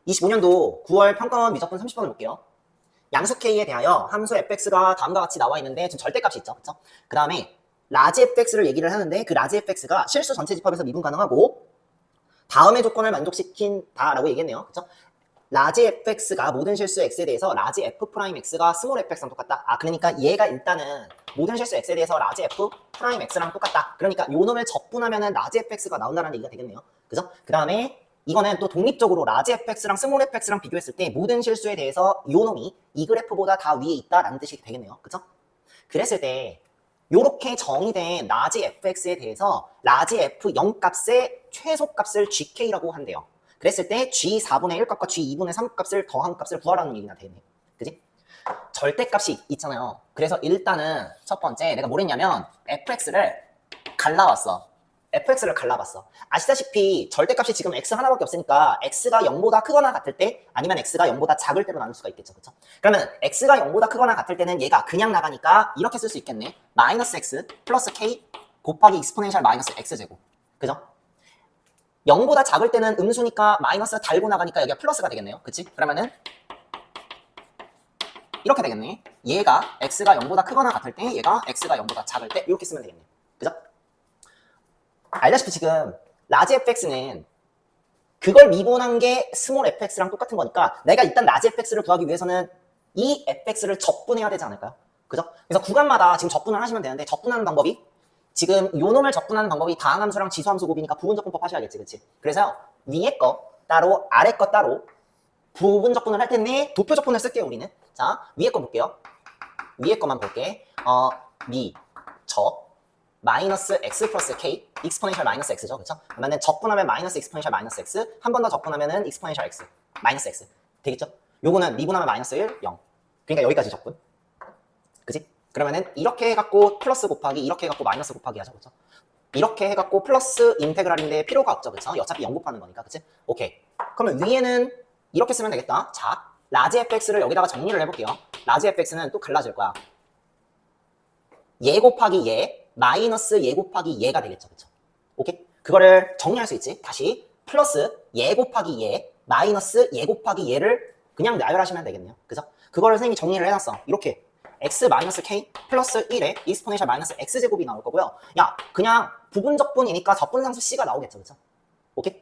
25년도 9월 평가원 미적분 30번을 볼게요. 양수 K에 대하여 함수 fx가 다음과 같이 나와 있는데 지금 절대값이 있죠. 그쵸? 그 다음에 라지 fx를 얘기를 하는데 그 라지 fx가 실수 전체 집합에서 미분 가능하고 다음의 조건을 만족시킨다라고 얘기했네요. 그쵸? 라지 fx가 모든 실수 x에 대해서 라지 f'x가 스몰 fx랑 똑같다. 그러니까 얘가 일단은 모든 실수 x에 대해서 라지 f'x랑 똑같다. 그러니까 요 놈을 적분하면은 라지 fx가 나온다는 얘기가 되겠네요. 그죠? 그 다음에 이거는 또 독립적으로 라지 fx랑 스몰 fx랑 비교했을 때 모든 실수에 대해서 요 놈이 이 그래프보다 다 위에 있다라는 뜻이 되겠네요. 그죠? 그랬을 때 요렇게 정의된 라지 fx에 대해서 라지 f0 값의 최소값을 gk라고 한대요. 그랬을 때 g4분의 1 값과 g2분의 3 값을 더한 값을 구하라는 얘기가 되네. 그지? 절대값이 있잖아요. 그래서 일단은 첫 번째 내가 뭘 했냐면 fx를 갈라왔어. fx를 갈라봤어. 아시다시피 절대값이 지금 x 하나밖에 없으니까 x가 0보다 크거나 같을 때 아니면 x가 0보다 작을 때로 나눌 수가 있겠죠. 그쵸? 그러면 x가 0보다 크거나 같을 때는 얘가 그냥 나가니까 이렇게 쓸 수 있겠네. 마이너스 x 플러스 k 곱하기 익스포넨셜 마이너스 x제곱. 그죠? 0보다 작을 때는 음수니까 마이너스 달고 나가니까 여기가 플러스가 되겠네요. 그치? 그러면은 이렇게 되겠네. 얘가 x가 0보다 크거나 같을 때 얘가 x가 0보다 작을 때 이렇게 쓰면 되겠네. 그죠? 알다시피 지금 라지 fx는 그걸 미분한 게 스몰 fx랑 똑같은 거니까 내가 일단 라지 fx를 구하기 위해서는 이 fx를 적분해야 되지 않을까요? 그죠? 그래서 구간마다 지금 적분을 하시면 되는데 적분하는 방법이 지금 요 놈을 적분하는 방법이 다항함수랑 지수함수 곱이니까 부분적분법 하셔야겠지, 그치? 그래서 위에 거 따로 아래 거 따로 부분 적분을 할 텐데 도표 적분을 쓸게요, 우리는. 자, 위에 거 볼게요. 위에 거만 볼게. 마이너스 x 플러스 k 익스포넨셜 마이너스 x죠, 그쵸? 그러면은 적분하면 마이너스 익스포넨셜 마이너스 x 한 번 더 적분하면은 익스포넨셜 x 마이너스 x 되겠죠? 요거는 미분하면 마이너스 1, 0 그러니까 여기까지 적분 그지? 그러면은 이렇게 해갖고 플러스 곱하기 이렇게 해갖고 마이너스 곱하기 하죠, 그쵸? 이렇게 해갖고 플러스 인테그랄인데 필요가 없죠, 그쵸? 어차피 0 곱하는 거니까, 그치? 오케이. 그러면 위에는 이렇게 쓰면 되겠다. 자, 라지 fx를 여기다가 정리를 해볼게요. 라지 fx는 또 갈라질 거야. 얘 곱하기 얘 마이너스 얘 곱하기 얘가 되겠죠, 그쵸? 오케이? 그거를 정리할 수 있지. 다시 플러스 얘 곱하기 얘 마이너스 얘 곱하기 얘를 그냥 나열하시면 되겠네요. 그죠? 그거를 선생님이 정리를 해놨어. 이렇게 x 마이너스 k 플러스 1에 익스포넨셜 마이너스 x제곱이 나올 거고요. 야, 그냥 부분적분이니까 적분상수 c가 나오겠죠, 그쵸? 오케이?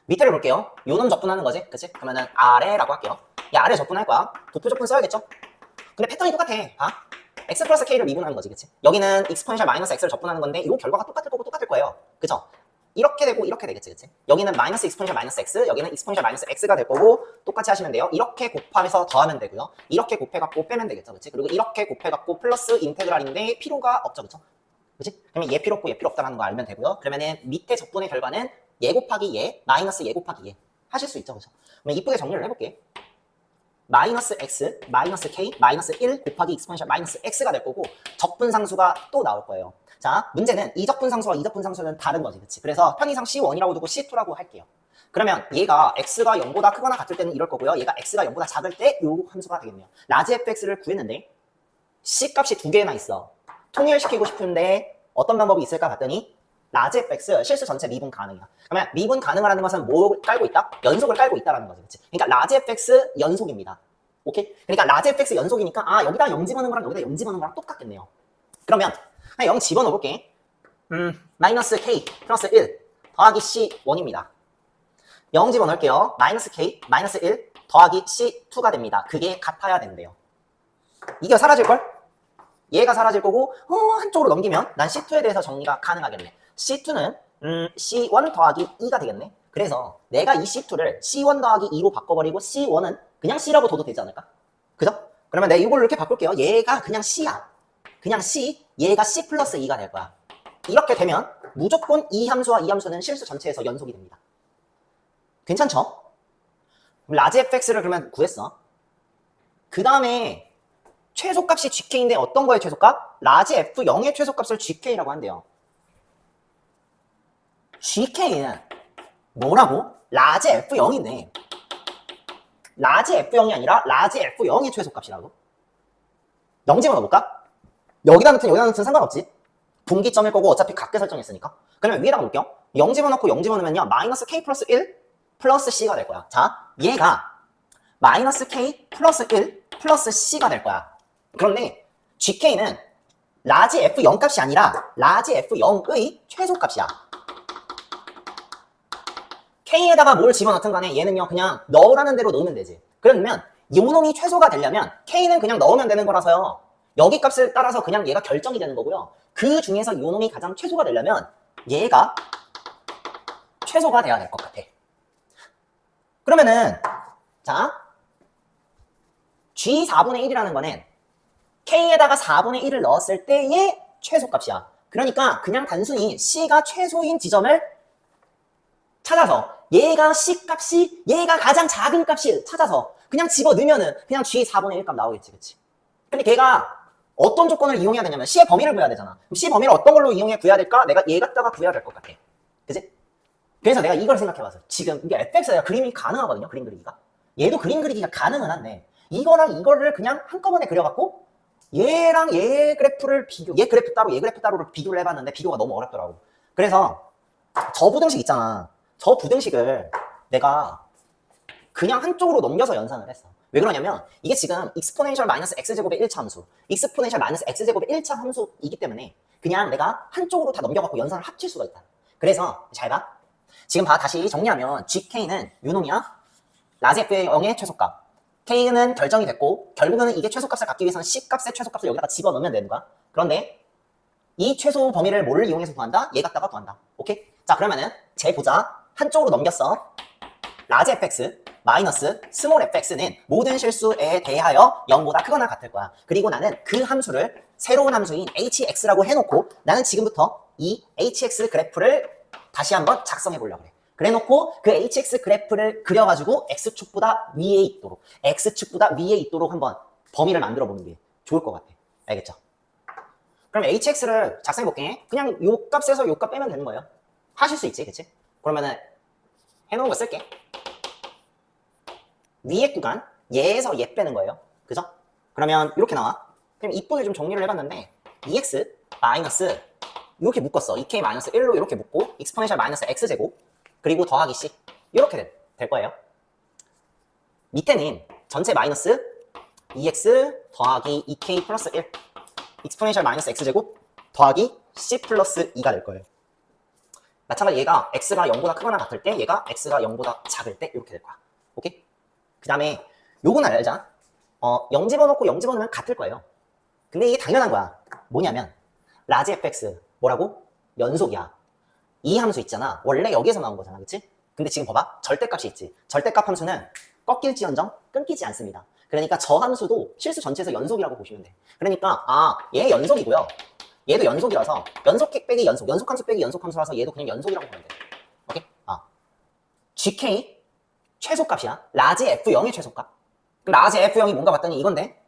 밑에를 볼게요. 요놈 적분하는 거지, 그치? 그러면은 아래라고 할게요. 야, 아래 적분할 거야. 도표 적분 써야겠죠? 근데 패턴이 똑같아. 봐. x 플러스 k를 미분하는 거지, 그치? 여기는 익스포넨셜 마이너스 x를 적분하는 건데 이 결과가 똑같을 거고 똑같을 거예요. 그쵸? 이렇게 되고 이렇게 되겠지, 그치? 여기는 마이너스 익스포넨셜 마이너스 x, 여기는 익스포넨셜 마이너스 x가 될 거고 똑같이 하시면 돼요. 이렇게 곱하면서 더하면 되고요. 이렇게 곱해갖고 빼면 되겠죠, 그치? 그리고 이렇게 곱해갖고 플러스 인테그랄인데 필요가 없죠, 그쵸? 그치? 그러면 얘 필요 없고 얘 필요 없다라는 거 알면 되고요. 그러면은 밑에 적분의 결과는 얘 곱하기 얘, 마이너스 얘 곱하기 얘 하실 수 있죠, 그쵸? 그러면 이쁘게 정리를 해볼게. 마이너스 x, 마이너스 k, 마이너스 1 곱하기 익스포넨셜 마이너스 x가 될 거고 적분상수가 또 나올 거예요. 자, 문제는 이 적분상수와 이 적분상수는 다른 거지, 그치? 그래서 편의상 C1이라고 두고 C2라고 할게요. 그러면 얘가 x가 0보다 크거나 같을 때는 이럴 거고요. 얘가 x가 0보다 작을 때 요 함수가 되겠네요. 라지 fx를 구했는데 C 값이 두 개나 있어. 통일시키고 싶은데 어떤 방법이 있을까 봤더니 라지 fx 실수 전체 미분 가능이야. 그러면 미분 가능하라는 것은 뭘 깔고 있다? 연속을 깔고 있다라는 거지, 그치? 그러니까 라지 fx 연속입니다. 오케이? 그러니까 라지 fx 연속이니까 여기다 0 집어넣은 거랑 여기다 0 집어넣은 거랑 똑같겠네요. 그러면 0 집어넣어 볼게. 마이너스 k 플러스 1 더하기 c1입니다. 0 집어넣을게요. 마이너스 k 마이너스 1 더하기 c2가 됩니다. 그게 같아야 된대요. 이게 사라질걸? 얘가 사라질 거고 한쪽으로 넘기면 난 C2에 대해서 정리가 가능하겠네. C2는 C1 더하기 2가 되겠네. 그래서 내가 이 C2를 C1 더하기 2로 바꿔버리고 C1은 그냥 C라고 둬도 되지 않을까? 그죠? 그러면 내가 이걸로 이렇게 바꿀게요. 얘가 그냥 C야. 그냥 C, 얘가 C 플러스 2가 될 거야. 이렇게 되면 무조건 이 함수와 이 함수는 실수 전체에서 연속이 됩니다. 괜찮죠? 라지 fx를 그러면 구했어. 그 다음에 최소값이 gk인데 어떤 거의 최소값? 라지 f0의 최소값을 gk라고 한대요. gk는 뭐라고? 라지 f0인데 라지 f0이 아니라 라지 f0의 최소값이라고? 0 집어넣어볼까? 여기다 넣든 상관없지. 분기점일 거고 어차피 각계 설정했으니까. 그러면 위에다가 볼게요. 0 집어넣고 0 집어넣으면요 마이너스 k 플러스 1 플러스 C가 될 거야. 자, 얘가 마이너스 K 플러스 1 플러스 C가 될 거야. 그런데 GK는 라지 F0 값이 아니라 라지 F0의 최소값이야. K에다가 뭘 집어넣든 간에 얘는요 그냥 넣으라는 대로 넣으면 되지. 그러면 요놈이 최소가 되려면 K는 그냥 넣으면 되는 거라서요. 여기 값을 따라서 그냥 얘가 결정이 되는 거고요. 그 중에서 요놈이 가장 최소가 되려면 얘가 최소가 돼야 될 것 같아. 그러면은 자 G4분의 1이라는 거는 K에다가 4분의 1을 넣었을 때의 최소값이야. 그러니까 그냥 단순히 C가 최소인 지점을 찾아서 얘가 C 값이 얘가 가장 작은 값을 찾아서 그냥 집어넣으면은 그냥 G4분의 1 값 나오겠지. 그치? 근데 걔가 어떤 조건을 이용해야 되냐면 C의 범위를 구해야 되잖아. 그럼 C 범위를 어떤 걸로 이용해 구해야 될까? 내가 얘 갖다가 구해야 될 것 같아. 그치? 그래서 내가 이걸 생각해봤어. 지금 이게 fx가 그림이 가능하거든요. 그림 그리기가. 얘도 그림 그리기가 가능은 한데 이거랑 이거를 그냥 한꺼번에 그려갖고 얘랑 얘 그래프를 얘 그래프 따로 얘 그래프 따로를 비교를 해봤는데 비교가 너무 어렵더라고. 그래서 저 부등식 있잖아. 저 부등식을 내가 그냥 한쪽으로 넘겨서 연산을 했어. 왜 그러냐면 이게 지금 익스포넨셜 마이너스 x제곱의 1차 함수, 익스포넨셜 마이너스 x제곱의 1차 함수이기 때문에 그냥 내가 한쪽으로 다 넘겨갖고 연산을 합칠 수가 있다. 그래서 잘 봐. 지금 봐. 다시 정리하면 GK는 요놈이야. 라지 F0의 최소값. K는 결정이 됐고 결국에는 이게 최소값을 갖기 위해서는 C값의 최소값을 여기다가 집어넣으면 되는 거야. 그런데 이 최소 범위를 뭐를 이용해서 구한다? 얘 갖다가 구한다. 오케이? 자 그러면은 쟤 보자. 한쪽으로 넘겼어. 라지 fx 마이너스 스몰 fx는 모든 실수에 대하여 0보다 크거나 같을 거야. 그리고 나는 그 함수를 새로운 함수인 hx라고 해놓고 나는 지금부터 이 hx 그래프를 다시 한번 작성해 보려고 그래. 그래 놓고 그 hx 그래프를 그려가지고 x축보다 위에 있도록 x축보다 위에 있도록 한번 범위를 만들어 보는 게 좋을 것 같아. 알겠죠? 그럼 hx를 작성해 볼게. 그냥 요 값에서 요 값 빼면 되는 거예요. 하실 수 있지, 그치? 그러면은 해놓은 거 쓸게. 위에 구간 얘에서 얘 빼는 거예요. 그죠? 그러면 이렇게 나와. 그럼 이분을 좀 정리를 해봤는데 2x 마이너스 이렇게 묶었어. 2k 마이너스 1로 이렇게 묶고 익스포넨셜 마이너스 x제곱 그리고 더하기 c 이렇게 될 거예요. 밑에는 전체 마이너스 2x 더하기 2k 플러스 1 익스포넨셜 마이너스 x제곱 더하기 c 플러스 2가 될 거예요. 마찬가지로 얘가 x가 0보다 크거나 같을 때 얘가 x가 0보다 작을 때 이렇게 될 거야. 오케이? 그 다음에 요거는 알자. 0 집어넣고 0 집어넣으면 같을 거예요. 근데 이게 당연한 거야. 뭐냐면 라지 fx 뭐라고? 연속이야. 이 함수 있잖아. 원래 여기에서 나온 거잖아. 그치? 근데 지금 봐봐. 절대값이 있지. 절대값 함수는 꺾일지언정 끊기지 않습니다. 그러니까 저 함수도 실수 전체에서 연속이라고 보시면 돼. 그러니까 얘 연속이고요. 얘도 연속이라서 연속 빼기 연속, 연속 함수 빼기 연속 함수라서 얘도 그냥 연속이라고 보면 돼. 오케이? GK 최소값이야. 라지 F0의 최소값. 그럼 라지 F0이 뭔가 봤더니 이건데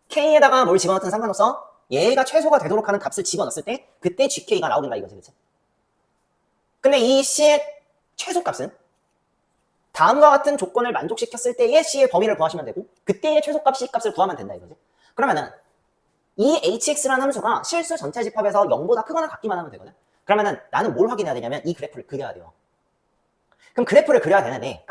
K에다가 뭘 집어넣든 상관없어. 얘가 최소가 되도록 하는 값을 집어넣었을 때 그때 GK가 나오는가 이거지. 그치? 근데 이 C의 최소값은 다음과 같은 조건을 만족시켰을 때의 C의 범위를 구하시면 되고 그때의 최소값 C값을 구하면 된다 이거지. 그러면은 이 hx라는 함수가 실수 전체 집합에서 0보다 크거나 같기만 하면 되거든. 그러면은 나는 뭘 확인해야 되냐면 이 그래프를 그려야 돼요. 그럼 그래프를 그려야 되는데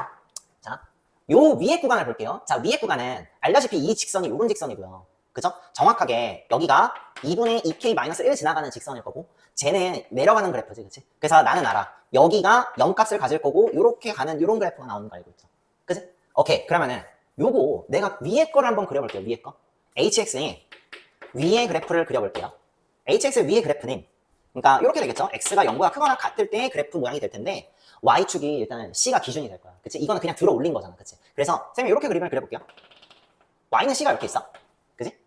자, 요 위에 구간을 볼게요. 자, 위에 구간은 알다시피 이 직선이 요런 직선이고요. 그죠? 정확하게 여기가 2분의 2k-1 지나가는 직선일 거고 쟤는 내려가는 그래프지. 그치? 그래서 나는 알아. 여기가 0값을 가질 거고 요렇게 가는 요런 그래프가 나오는 거 알고 있죠? 그치? 오케이. 그러면은 요거 내가 위에 거를 한번 그려볼게요. 위에 거. hx니 위의 그래프를 그려볼게요. hx의 위의 그래프는 그러니까 이렇게 되겠죠. x가 0보다 크거나 같을 때의 그래프 모양이 될 텐데 y축이 일단은 c가 기준이 될 거야. 그치? 이거는 그냥 들어 올린 거잖아. 그치? 그래서 쌤이 이렇게 그림을 그려볼게요. y는 c가 이렇게 있어. 그치?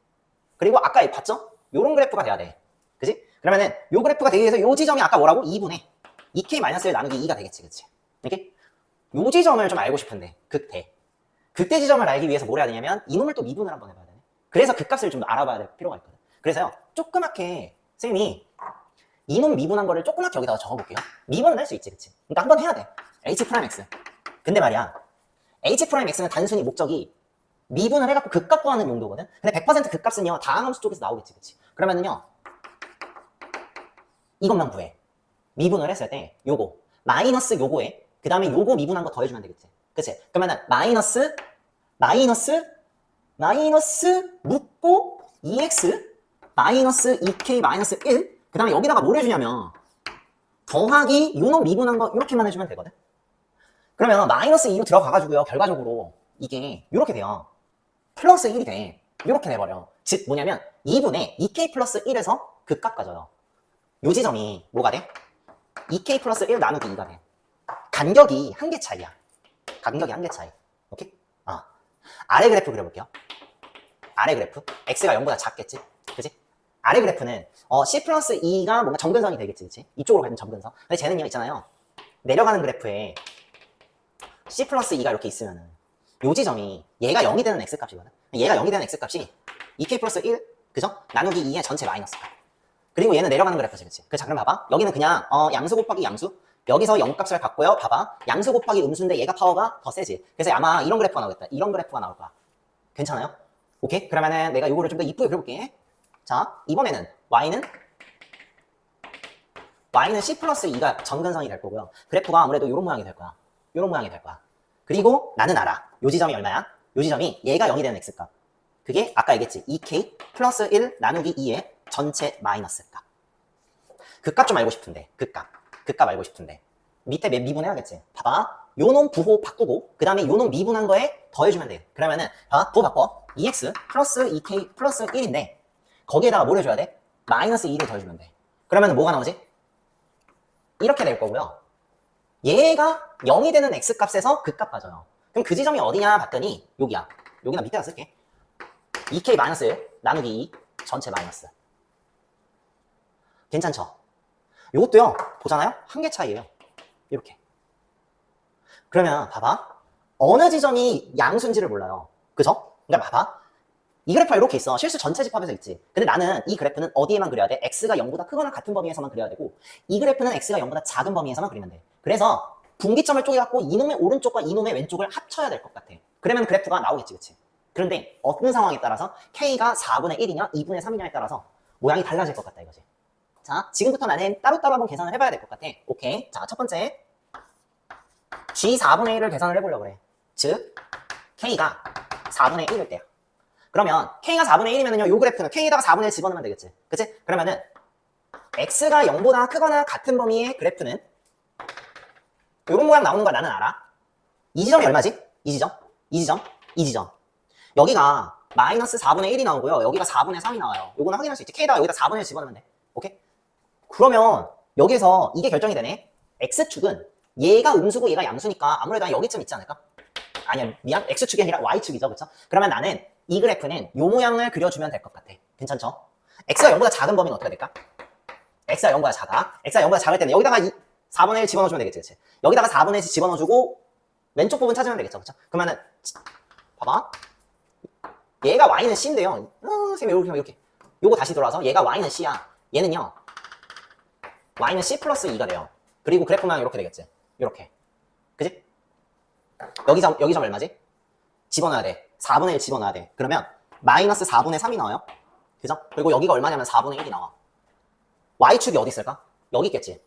그리고 아까 봤죠? 요런 그래프가 돼야 돼. 그치? 그러면은 요 그래프가 되기 위해서 요 지점이 아까 뭐라고? 2분의 2k-1 나누기 2가 되겠지. 그치? 이렇게? 요 지점을 좀 알고 싶은데 그때 지점을 알기 위해서 뭘 해야 되냐면 이놈을 또 미분을 한번 해봐야 돼. 그래서 그 값을 좀 알아봐야 될 필요가 있거든. 그래서요, 조그맣게 쌤이 이놈 미분한 거를 조그맣게 여기다가 적어볼게요. 미분은 할 수 있지, 그치? 그러니까 한번 해야 돼. H'X. 근데 말이야, H'X는 단순히 목적이 미분을 해갖고 극값 구하는 용도거든? 근데 100% 극값은요, 다항 함수 쪽에서 나오겠지, 그치? 그러면은요, 이것만 구해. 미분을 했을 때, 요거, 마이너스 요거에 그 다음에 요거 미분한 거 더해주면 되겠지. 그치? 그러면은 마이너스 묶고 2x 마이너스 2k 마이너스 1. 그 다음에 여기다가 뭘 해주냐면 더하기 요놈 미분한 거 이렇게만 해주면 되거든. 그러면 마이너스 2로 들어가가지고요. 결과적으로 이게 이렇게 돼요. 플러스 1이 돼. 이렇게 돼버려. 즉 뭐냐면 2분의 2k 플러스 1에서 극값 가져요. 요 지점이 뭐가 돼? 2k 플러스 1 나누기 2가 돼. 간격이 한 개 차이야. 간격이 한 개 차이. 오케이? 아래 그래프 그려볼게요. 아래 그래프. x가 0보다 작겠지? 그치? 아래 그래프는 c 플러스 2가 뭔가 점근선이 되겠지, 그치? 이쪽으로 가는 점근선. 근데 쟤는요, 있잖아요. 내려가는 그래프에 c 플러스 2가 이렇게 있으면은 요 지점이 얘가 0이 되는 x값이거든. 얘가 0이 되는 x값이 2k 플러스 1, 그죠? 나누기 2의 전체 마이너스 값. 그리고 얘는 내려가는 그래프지, 그치? 자, 그럼 봐봐. 여기는 그냥 양수 곱하기 양수. 여기서 0값을 갖고요. 봐봐. 양수 곱하기 음수인데 얘가 파워가 더 세지. 그래서 아마 이런 그래프가 나오겠다. 이런 그래프가 나올 거야. 괜찮아요? 오케이? 그러면은 내가 요거를 좀 더 이쁘게 그려볼게. 자, 이번에는 y는 c 플러스 2가 점근선이 될 거고요. 그래프가 아무래도 요런 모양이 될 거야. 요런 모양이 될 거야. 그리고 나는 알아. 요 지점이 얼마야? 요 지점이 얘가 0이 되는 x값. 그게 아까 얘기했지. 2k 플러스 1 나누기 2의 전체 마이너스 값. 그 값 좀 알고 싶은데. 그 값 알고 싶은데. 밑에 미분해야겠지. 봐봐. 요놈 부호 바꾸고 그 다음에 요놈 미분한 거에 더해주면 돼. 그러면은 부호 바꿔. 2x 플러스 2k 플러스 1인데 거기에다가 뭘 해줘야 돼? 마이너스 2를 더해주면 돼. 그러면은 뭐가 나오지? 이렇게 될 거고요. 얘가 0이 되는 x값에서 그 값 가져요. 그럼 그 지점이 어디냐 봤더니 여기야. 여기나 밑에다 쓸게. 2k 마이너스 1 나누기 2 전체 마이너스. 괜찮죠? 요것도요. 보잖아요. 한 개 차이예요. 이렇게. 그러면 봐봐. 어느 지점이 양수인지를 몰라요. 그죠? 그러니까 봐봐. 이 그래프가 이렇게 있어. 실수 전체 집합에서 있지. 근데 나는 이 그래프는 어디에만 그려야 돼? x가 0보다 크거나 같은 범위에서만 그려야 되고 이 그래프는 x가 0보다 작은 범위에서만 그리면 돼. 그래서 분기점을 쪼개갖고 이놈의 오른쪽과 이놈의 왼쪽을 합쳐야 될 것 같아. 그러면 그래프가 나오겠지, 그치? 그런데 어떤 상황에 따라서 k가 4분의 1이냐 2분의 3이냐에 따라서 모양이 달라질 것 같다 이거지. 자, 지금부터 나는 따로따로 한번 계산을 해봐야 될 것 같아. 오케이. 자, 첫 번째 g 4분의 1을 계산을 해보려고 그래. 즉 k가 4분의 1일 때야. 그러면 k가 4분의 1이면요 요 그래프는 k에다가 4분의 1 집어넣으면 되겠지. 그치? 그러면은 x가 0보다 크거나 같은 범위의 그래프는 요런 모양 나오는 거 나는 알아. 이 지점이 얼마지? 이 지점. 여기가 마이너스 4분의 1이 나오고요. 여기가 4분의 3이 나와요. 요거는 확인할 수 있지. k에다가 여기다 4분의 1 집어넣으면 돼. 오케이? 그러면 여기서 이게 결정이 되네. x축은 얘가 음수고 얘가 양수니까 아무래도 여기쯤 있지 않을까? 아니야, 미안. x축이 아니라 y축이죠. 그쵸? 그러면 나는 이 그래프는 요 모양을 그려주면 될 것 같아. 괜찮죠? x가 0보다 작은 범위는 어떻게 될까? x가 0보다 작아. x가 0보다 작을 때는 여기다가 4분의 1 집어넣어주면 되겠지. 그치? 여기다가 4분의 1 집어넣어주고 왼쪽 부분 찾으면 되겠죠. 그쵸? 그러면은 봐봐. 얘가 y는 c인데요. 선생님 이렇게. 요거 다시 돌아와서 얘가 y는 c야. 얘는요. y는 c 플러스 2가 돼요. 그리고 그래프 모양 이렇게 되겠지. 이렇게. 그치? 여기 점 얼마지? 집어넣어야 돼. 4분의 1 집어넣어야 돼. 그러면 마이너스 4분의 3이 나와요. 그죠? 그리고 여기가 얼마냐면 4분의 1이 나와. y축이 어디 있을까? 여기 있겠지.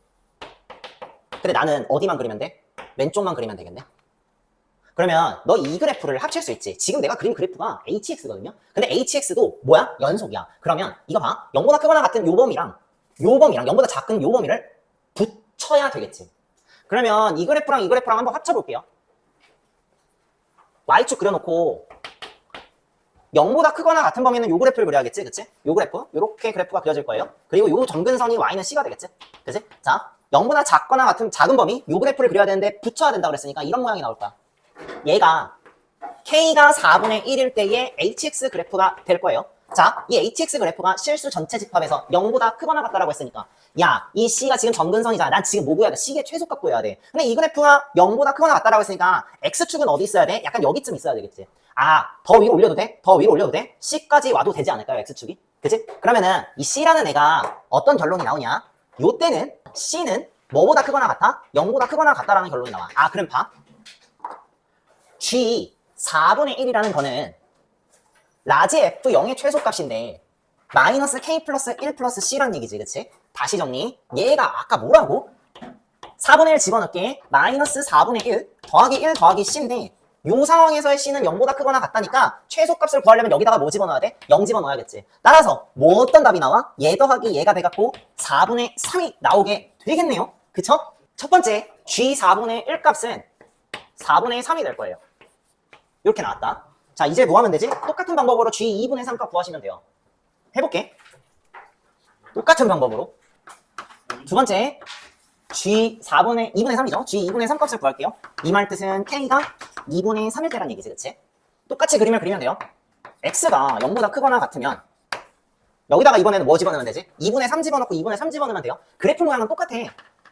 근데 나는 어디만 그리면 돼? 왼쪽만 그리면 되겠네. 그러면 너 이 그래프를 합칠 수 있지. 지금 내가 그린 그래프가 hx거든요. 근데 hx도 뭐야? 연속이야. 그러면 이거 봐. 0보다 크거나 같은 요 범위랑 0보다 작은 요 범위를 붙여야 되겠지. 그러면 이 그래프랑 이 그래프랑 한번 합쳐볼게요. y축 그려놓고 0보다 크거나 같은 범위는 요 그래프를 그려야겠지, 그치? 요 그래프, 요렇게 그래프가 그려질 거예요. 그리고 요 점근선이 y는 c가 되겠지, 그치? 자, 0보다 작거나 같은 작은 범위, 요 그래프를 그려야 되는데 붙여야 된다고 그랬으니까 이런 모양이 나올 거야. 얘가 k가 4분의 1일 때의 hx 그래프가 될 거예요. 자, 이 hx 그래프가 실수 전체 집합에서 0보다 크거나 같다라고 했으니까 야, 이 c가 지금 점근선이잖아. 난 지금 뭐 구해야 돼? c의 최소값 구해야 돼. 근데 이 그래프가 0보다 크거나 같다라고 했으니까 x축은 어디 있어야 돼? 약간 여기쯤 있어야 되겠지. 아, 더 위로 올려도 돼? 더 위로 올려도 돼? c까지 와도 되지 않을까요? x축이? 그치? 그러면은 이 c라는 애가 어떤 결론이 나오냐? 요 때는 c는 뭐보다 크거나 같아? 0보다 크거나 같다라는 결론이 나와. 아, 그럼 봐. g 4분의 1이라는 거는 라지 f0의 최소값인데 마이너스 k 플러스 1 플러스 c란 얘기지, 그치? 다시 정리. 얘가 아까 뭐라고? 4분의 1 집어넣게 마이너스 4분의 1 더하기 1 더하기 c인데 요 상황에서의 c는 0보다 크거나 같다니까 최소값을 구하려면 여기다가 뭐 집어넣어야 돼? 0 집어넣어야겠지. 따라서 뭐 어떤 답이 나와? 얘 더하기 얘가 돼갖고 4분의 3이 나오게 되겠네요. 그쵸? 첫 번째 g 4분의 1 값은 4분의 3이 될 거예요. 이렇게 나왔다. 자, 이제 뭐 하면 되지? 똑같은 방법으로 g 2분의 3 값 구하시면 돼요. 해볼게. 똑같은 방법으로. 두 번째 g 2분의 3이죠. g 2분의 3 값을 구할게요. 이 말 뜻은 k가 2분의 3일 때란 얘기지, 그치? 똑같이 그림을 그리면 돼요. x가 0보다 크거나 같으면 여기다가 이번에는 뭐 집어넣으면 되지? 2분의 3 집어넣고 2분의 3 집어넣으면 돼요. 그래프 모양은 똑같아.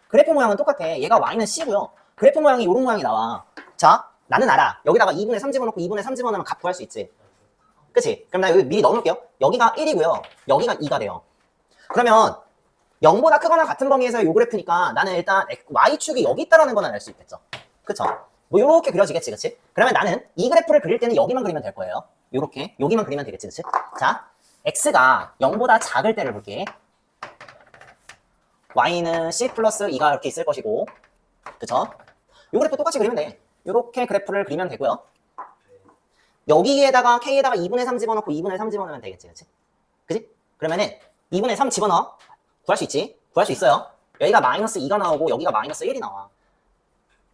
그래프 모양은 똑같아. 얘가 y는 c고요. 그래프 모양이 이런 모양이 나와. 자, 나는 알아. 여기다가 2분의 3 집어넣고 2분의 3 집어넣으면 값 구할 수 있지. 그치? 그럼 나 여기 미리 넣어놓을게요. 여기가 1이고요. 여기가 2가 돼요. 그러면 0보다 크거나 같은 범위에서의 요 그래프니까 나는 일단 y축이 여기 있다라는 거는 알 수 있겠죠. 그쵸? 뭐 요렇게 그려지겠지, 그치? 그러면 나는 이 그래프를 그릴 때는 여기만 그리면 될 거예요. 요렇게 여기만 그리면 되겠지, 그치? 자, x가 0보다 작을 때를 볼게. y는 c 플러스 2가 이렇게 있을 것이고, 그쵸? 요 그래프 똑같이 그리면 돼. 요렇게 그래프를 그리면 되고요. 여기에다가 k에다가 2분의 3 집어넣고 2분의 3 집어넣으면 되겠지, 그치? 그치? 그러면은 2분의 3 집어넣어. 구할 수 있지? 구할 수 있어요. 여기가 마이너스 2가 나오고 여기가 마이너스 1이 나와.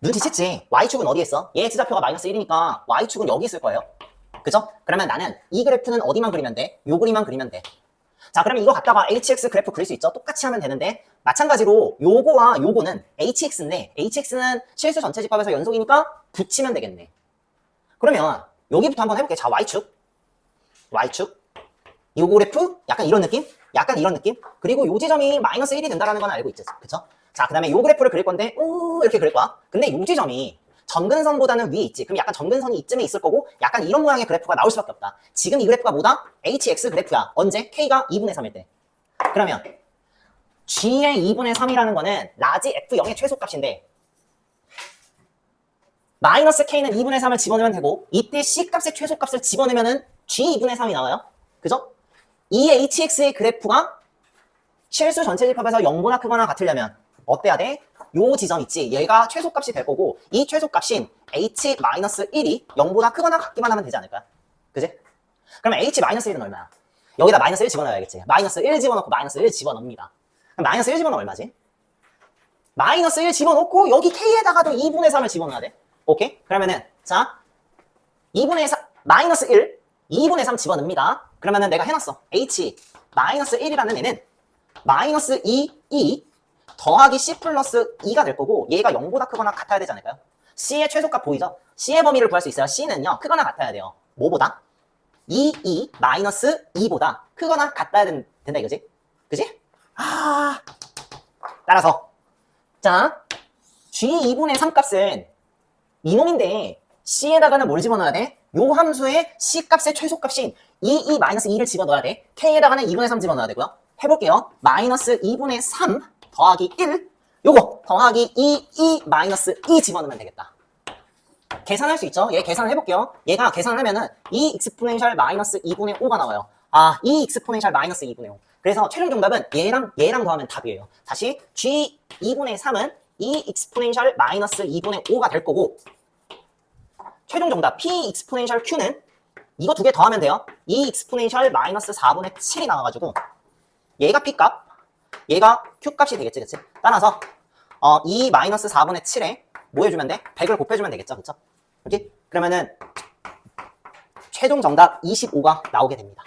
눈치챘지? y축은 어디에 있어? 얘 x좌표가 마이너스 1이니까 y축은 여기 있을 거예요. 그죠? 그러면 나는 이 그래프는 어디만 그리면 돼? 요 그림만 그리면 돼. 자, 그러면 이거 갖다가 hx 그래프 그릴 수 있죠? 똑같이 하면 되는데 마찬가지로 요거와 요거는 hx인데 hx는 실수 전체 집합에서 연속이니까 붙이면 되겠네. 그러면 여기부터 한번 해볼게. 자, y축 요 그래프 약간 이런 느낌? 약간 이런 느낌? 그리고 요 지점이 마이너스 1이 된다는 건 알고 있지, 그쵸? 자, 그 다음에 요 그래프를 그릴 건데 이렇게 그릴 거야. 근데 요 지점이 점근선보다는 위에 있지. 그럼 약간 점근선이 이쯤에 있을 거고 약간 이런 모양의 그래프가 나올 수밖에 없다. 지금 이 그래프가 뭐다? hx 그래프야. 언제? k가 2분의 3일 때. 그러면 g의 2분의 3이라는 거는 라지 f0의 최소값인데 마이너스 k는 2분의 3을 집어넣으면 되고 이때 c값의 최소값을 집어넣으면은 g 2분의 3이 나와요. 그죠? 이 hx의 그래프가 실수 전체 집합에서 0보다 크거나 같으려면 어때야 돼? 요 지점 있지? 얘가 최소값이 될 거고 이 최소값인 h-1이 0보다 크거나 같기만 하면 되지 않을까? 그지? 그러면 h-1은 얼마야? 여기다 마이너스 1 집어넣어야겠지. 마이너스 1 집어넣고 마이너스 1 집어넣습니다. 그럼 마이너스 1 집어넣으면 얼마지? 마이너스 1 집어넣고 여기 k에다가도 2분의 3을 집어넣어야 돼. 오케이? 그러면은 자 2분의 3, 마이너스 1 2분의 3 집어넣습니다. 그러면은 내가 해놨어. h-1이라는 애는 마이너스 2 더하기 c 플러스 2가 될 거고 얘가 0보다 크거나 같아야 되지 않을까요? c의 최소값 보이죠? c의 범위를 구할 수 있어요. c는요 크거나 같아야 돼요. 뭐보다? 2 마이너스 2보다 크거나 같아야 된다 이거지? 그지? 따라서 자 g2분의 3 값은 이놈인데 c에다가는 뭘 집어넣어야 돼? 요 함수의 c값의 최소값인 2를 집어넣어야 돼. k에다가는 2분의 3 집어넣어야 되고요. 해볼게요. 마이너스 2분의 3 더하기 1 요거 더하기 2 마이너스 2 집어넣으면 되겠다. 계산할 수 있죠? 얘 계산을 해볼게요. 얘가 계산하면은 2 익스포넨셜 마이너스 2분의 5가 나와요. 2 익스포넨셜 마이너스 2분의 5. 그래서 최종 정답은 얘랑 더하면 답이에요. 다시 g 2분의 3은 2 익스포넨셜 마이너스 2분의 5가 될 거고 최종 정답 p 익스포넨셜 q는 이거 두 개 더하면 돼요. 2 익스포넨셜 마이너스 4분의 7이 나와가지고 얘가 p값, 얘가 q값이 되겠지, 그치? 따라서 2 마이너스 4분의 7에 뭐 해주면 돼? 100을 곱해주면 되겠죠, 그쵸? 이렇게? 그러면은 최종 정답 25가 나오게 됩니다.